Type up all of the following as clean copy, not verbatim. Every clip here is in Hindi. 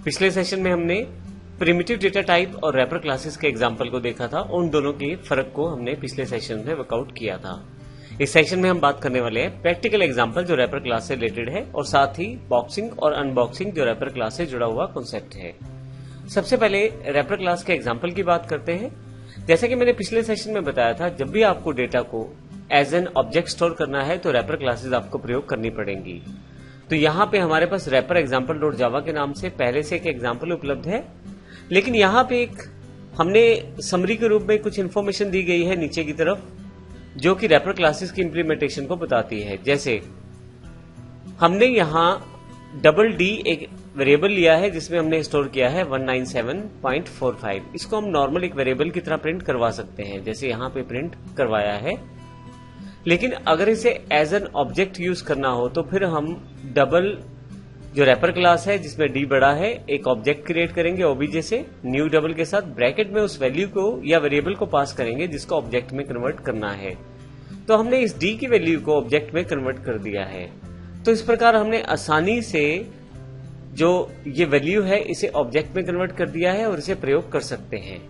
पिछले सेशन में हमने प्रिमिटिव डेटा टाइप और रैपर क्लासेस के एग्जाम्पल को देखा था। उन दोनों के फर्क को हमने पिछले सेशन में वर्कआउट किया था। इस सेशन में हम बात करने वाले हैं प्रैक्टिकल एग्जाम्पल जो रैपर क्लास से रिलेटेड है और साथ ही बॉक्सिंग और अनबॉक्सिंग जो रैपर क्लास से जुड़ा हुआ कॉन्सेप्ट है। सबसे पहले रैपर क्लास के एग्जाम्पल की बात करते हैं। जैसे कि मैंने पिछले सेशन में बताया था, जब भी आपको डेटा को एज एन ऑब्जेक्ट स्टोर करना है तो रैपर क्लासेस आपको प्रयोग करनी पड़ेंगी। तो यहाँ पे हमारे पास रैपर एग्जाम्पल डॉट जावा के नाम से पहले से एक एग्जाम्पल उपलब्ध है, लेकिन यहाँ पे एक हमने समरी के रूप में कुछ इन्फॉर्मेशन दी गई है नीचे की तरफ, जो कि रैपर क्लासेस की इंप्लीमेंटेशन को बताती है। जैसे हमने यहाँ डबल डी एक वेरिएबल लिया है जिसमें हमने स्टोर किया है 197.45। इसको हम नॉर्मल एक वेरिएबल की तरह प्रिंट करवा सकते हैं, जैसे यहाँ पे प्रिंट करवाया है। लेकिन अगर इसे एज एन ऑब्जेक्ट यूज करना हो तो फिर हम डबल जो रैपर क्लास है जिसमें डी बड़ा है, एक ऑब्जेक्ट क्रिएट करेंगे ओबीजे से न्यू डबल के साथ, ब्रैकेट में उस वैल्यू को या वेरिएबल को पास करेंगे जिसको ऑब्जेक्ट में कन्वर्ट करना है। तो हमने इस डी की वैल्यू को ऑब्जेक्ट में कन्वर्ट कर दिया है। तो इस प्रकार हमने आसानी से जो ये वैल्यू है इसे ऑब्जेक्ट में कन्वर्ट कर दिया है और इसे प्रयोग कर सकते हैं।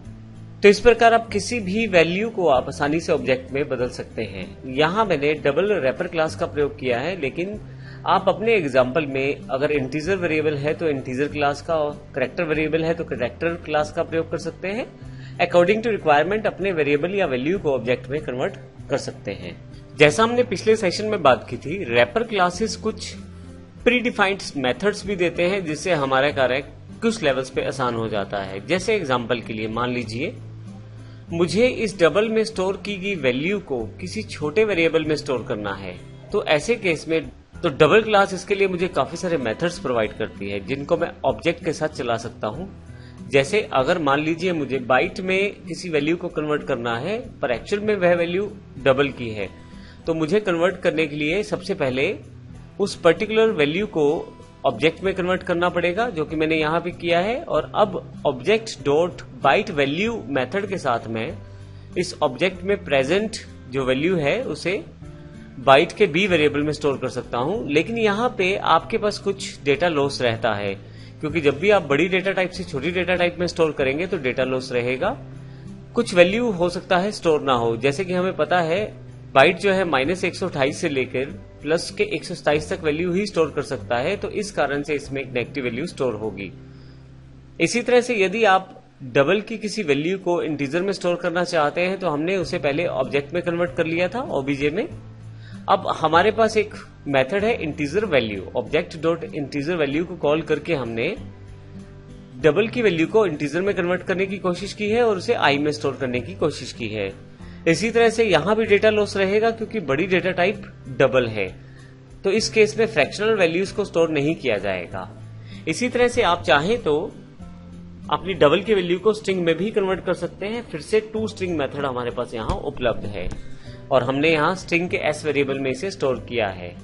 तो इस प्रकार आप किसी भी वैल्यू को आप आसानी से ऑब्जेक्ट में बदल सकते हैं। यहाँ मैंने डबल रैपर क्लास का प्रयोग किया है, लेकिन आप अपने एग्जाम्पल में अगर इंटीजर वेरिएबल है तो इंटीजर क्लास का, और कैरेक्टर वेरिएबल है तो कैरेक्टर क्लास का प्रयोग कर सकते हैं। अकॉर्डिंग टू रिक्वायरमेंट अपने वेरिएबल या वैल्यू को ऑब्जेक्ट में कन्वर्ट कर सकते हैं। जैसा हमने पिछले सेशन में बात की थी, रैपर क्लासेस कुछ प्री डिफाइंड मेथड्स भी देते हैं जिससे हमारा कार्य कुछ लेवल्स पे आसान हो जाता है। जैसे एग्जाम्पल के लिए मान लीजिए मुझे इस डबल में स्टोर की गई वैल्यू को किसी छोटे वेरिएबल में स्टोर करना है, तो ऐसे केस में तो डबल क्लास इसके लिए मुझे काफी सारे मेथड्स प्रोवाइड करती है जिनको मैं ऑब्जेक्ट के साथ चला सकता हूं। जैसे अगर मान लीजिए मुझे बाइट में किसी वैल्यू को कन्वर्ट करना है पर एक्चुअल में वह वैल्यू डबल की है, तो मुझे कन्वर्ट करने के लिए सबसे पहले उस पर्टिकुलर वैल्यू को ऑब्जेक्ट में कन्वर्ट करना पड़ेगा, जो कि मैंने यहां पे किया है। और अब object dot byte value method के साथ में इस ऑब्जेक्ट में प्रेजेंट जो वैल्यू है उसे बाइट के बी वेरिएबल में स्टोर कर सकता हूं। लेकिन यहां पे आपके पास कुछ डेटा लॉस रहता है, क्योंकि जब भी आप बड़ी डेटा टाइप से छोटी डेटा टाइप में स्टोर करेंगे तो डेटा लॉस रहेगा। कुछ वैल्यू हो सकता है स्टोर ना हो, जैसे कि हमें पता है बाइट जो है -128 से लेकर प्लस के 127 तक वैल्यू ही स्टोर कर सकता है, तो इस कारण से इसमें एक नेगेटिव वैल्यू स्टोर होगी। इसी तरह से यदि आप डबल की किसी वैल्यू को इंटीजर में स्टोर करना चाहते हैं तो हमने उसे पहले ऑब्जेक्ट में कन्वर्ट कर लिया था ओबीजे में। अब हमारे पास एक मेथड है integer value, object dot integer value को कॉल करके हमने डबल की वैल्यू को इंटीजर में कन्वर्ट करने की कोशिश की है और उसे आई में स्टोर करने की कोशिश की है। इसी तरह से यहां भी डेटा लॉस रहेगा क्योंकि बड़ी डेटा टाइप डबल है, तो इस केस में फ्रैक्शनल वैल्यूज को स्टोर नहीं किया जाएगा। इसी तरह से आप चाहें तो अपनी डबल की वैल्यू को स्ट्रिंग में भी कन्वर्ट कर सकते हैं। फिर से टू स्ट्रिंग मेथड हमारे पास यहां उपलब्ध है और हमने यहां स्ट्रिंग के एस वेरिएबल में इसे स्टोर किया है।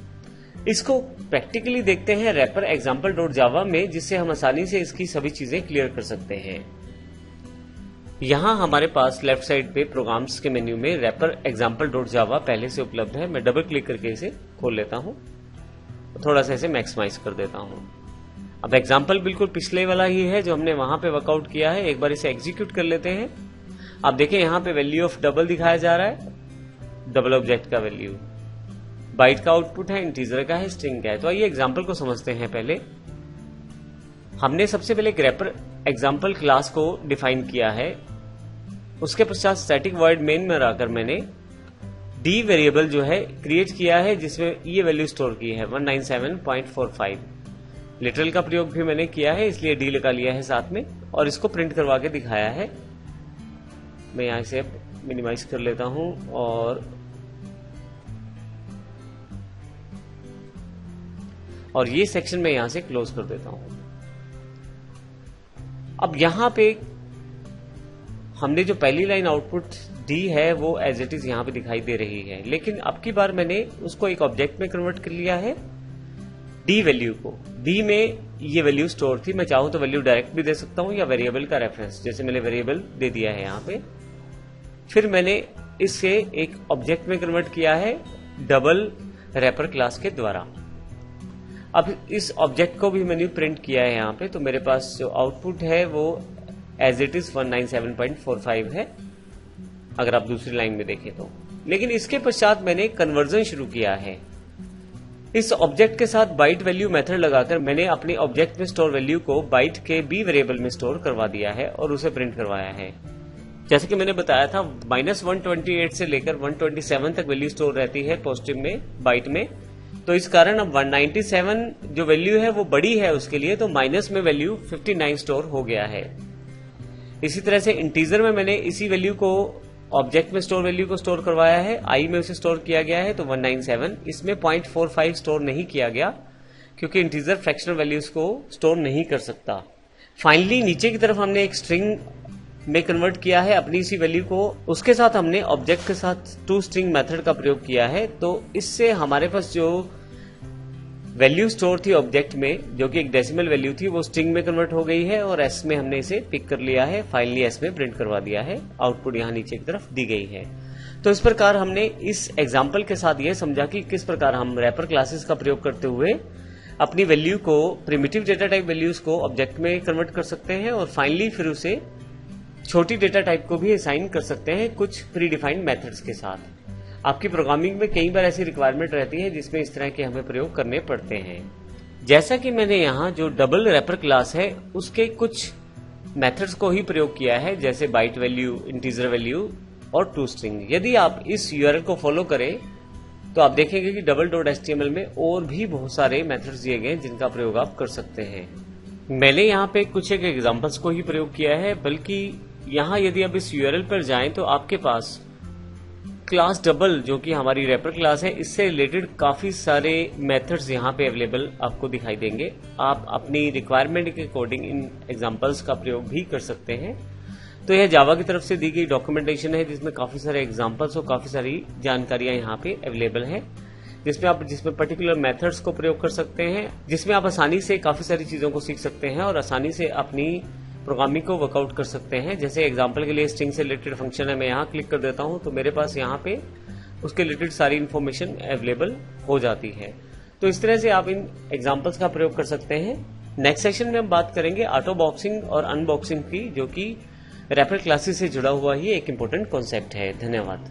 इसको प्रैक्टिकली देखते हैं रैपर एग्जाम्पल डॉट जावा में, जिससे हम आसानी से इसकी सभी चीजें क्लियर कर सकते हैं। यहां हमारे पास लेफ्ट साइड पे प्रोग्राम्स के मेन्यू में रैपर एग्जाम्पल डॉट जावा पहले से उपलब्ध है। मैं डबल क्लिक करके इसे खोल लेता हूं, थोड़ा सा इसे मैक्सिमाइज कर देता हूं। अब एग्जाम्पल बिल्कुल पिछले वाला ही है जो हमने वहां पे वर्कआउट किया है। एक बार इसे एग्जीक्यूट कर लेते हैं। आप देखें यहां पे वैल्यू ऑफ डबल दिखाया जा रहा है, डबल ऑब्जेक्ट का वैल्यू, बाइट का आउटपुट है, इंटीजर का है, स्ट्रिंग का है। तो आइए एग्जाम्पल को समझते हैं। पहले हमने सबसे पहले एक रैपर एग्जाम्पल क्लास को डिफाइन किया है, उसके पश्चात स्टैटिक वॉइड मेन में आकर मैंने डी वेरिएबल जो है क्रिएट किया है जिसमें ये वैल्यू स्टोर की है 197.45। लिटरल का प्रयोग भी मैंने किया है, इसलिए डी लगा लिया है साथ में और इसको प्रिंट करवा के दिखाया है। मैं यहां से मिनिमाइज कर लेता हूं और ये सेक्शन में यहां से क्लोज कर देता हूं। अब यहां पे हमने जो पहली लाइन आउटपुट दी है वो एज इट इज यहां पे दिखाई दे रही है, लेकिन अब की बार मैंने उसको एक ऑब्जेक्ट में कन्वर्ट कर लिया है। डी वैल्यू को, डी में ये वैल्यू स्टोर थी, मैं चाहूं तो वैल्यू डायरेक्ट भी दे सकता हूं या वेरिएबल का रेफरेंस, जैसे मैंने वेरिएबल दे दिया है यहां पे। फिर मैंने इसे एक ऑब्जेक्ट में कन्वर्ट किया है डबल रैपर क्लास के द्वारा। अब इस ऑब्जेक्ट को भी मैंने प्रिंट किया है यहाँ पे, तो मेरे पास जो आउटपुट है वो एज इट इज 197.45 है अगर आप दूसरी लाइन में देखें तो। लेकिन इसके पश्चात मैंने कन्वर्जन शुरू किया है। इस ऑब्जेक्ट के साथ बाइट वैल्यू मेथड लगाकर मैंने अपने ऑब्जेक्ट में स्टोर वैल्यू को बाइट के बी वेरिएबल में स्टोर करवा दिया है और उसे प्रिंट करवाया है। जैसे कि मैंने बताया था, -128 से लेकर 127 तक वैल्यू स्टोर रहती है पॉजिटिव में बाइट में, तो इस कारण अब 197 जो वैल्यू है वो बड़ी है उसके लिए, तो माइनस में वैल्यू 59 स्टोर हो गया है। इसी तरह से इंटीजर में मैंने इसी वैल्यू को ऑब्जेक्ट में स्टोर वैल्यू को स्टोर करवाया है, आई में उसे स्टोर किया गया है तो 197। इसमें 0.45 स्टोर नहीं किया गया क्योंकि इंटीजर फ्रैक्शनल वैल्यूज को स्टोर नहीं कर सकता। फाइनली नीचे की तरफ हमने एक स्ट्रिंग में कन्वर्ट किया है अपनी इसी वैल्यू को, उसके साथ हमने ऑब्जेक्ट के साथ टू स्ट्रिंग मेथड का प्रयोग किया है। तो इससे हमारे पास जो वैल्यू स्टोर थी ऑब्जेक्ट में, जो कि एक डेसिमल वैल्यू थी, वो स्ट्रिंग में कन्वर्ट हो गई है और एस में हमने इसे पिक कर लिया है, फाइनली एस में प्रिंट करवा दिया है। आउटपुट यहाँ नीचे की तरफ दी गई है। तो इस प्रकार हमने इस एग्जाम्पल के साथ यह समझा कि किस प्रकार हम रैपर क्लासेस का प्रयोग करते हुए अपनी वैल्यू को, प्रिमिटिव डेटा टाइप वैल्यूज को ऑब्जेक्ट में कन्वर्ट कर सकते हैं और फाइनली फिर उसे छोटी डेटा टाइप को भी असाइन कर सकते हैं कुछ प्री डिफाइंड मेथड्स के साथ। आपकी प्रोग्रामिंग में कई बार ऐसी रिक्वायरमेंट रहती है जिसमें इस तरह के हमें प्रयोग करने पड़ते हैं। जैसा कि मैंने यहाँ जो डबल रैपर क्लास है उसके कुछ मेथड्स को ही प्रयोग किया है, जैसे बाइट वैल्यू, इंटीजर वैल्यू और टू स्ट्रिंग। यदि आप इस यूआरएल को फॉलो करें तो आप देखेंगे कि double.html में और भी बहुत सारे मेथड्स दिए गए हैं जिनका प्रयोग आप कर सकते हैं। मैंने यहाँ पे कुछ एक एग्जांपल्स को ही प्रयोग किया है, बल्कि यहाँ यदि आप इस यूआरएल पर जाएं तो आपके पास क्लास डबल, जो कि हमारी रैपर क्लास है, इससे रिलेटेड काफी सारे मेथड्स यहाँ पे अवेलेबल आपको दिखाई देंगे। आप अपनी रिक्वायरमेंट के अकॉर्डिंग इन एग्जांपल्स का प्रयोग भी कर सकते हैं। तो यह जावा की तरफ से दी गई डॉक्यूमेंटेशन है जिसमें काफी सारे एग्जांपल्स और काफी सारी जानकारियां यहाँ पे अवेलेबल है, जिसमें पर्टिकुलर मेथड्स को प्रयोग कर सकते हैं, जिसमें आप आसानी से काफी सारी चीजों को सीख सकते हैं और आसानी से अपनी प्रोग्रामिंग को वर्कआउट कर सकते हैं। जैसे एग्जांपल के लिए स्ट्रिंग से रिलेटेड फंक्शन है, मैं यहाँ क्लिक कर देता हूँ तो मेरे पास यहाँ पे उसके रिलेटेड सारी इन्फॉर्मेशन अवेलेबल हो जाती है। तो इस तरह से आप इन एग्जांपल्स का प्रयोग कर सकते हैं। नेक्स्ट सेशन में हम बात करेंगे ऑटो बॉक्सिंग और अनबॉक्सिंग की, जो कि रैपर क्लासेस से जुड़ा हुआ ही एक इम्पोर्टेंट कॉन्सेप्ट है। धन्यवाद।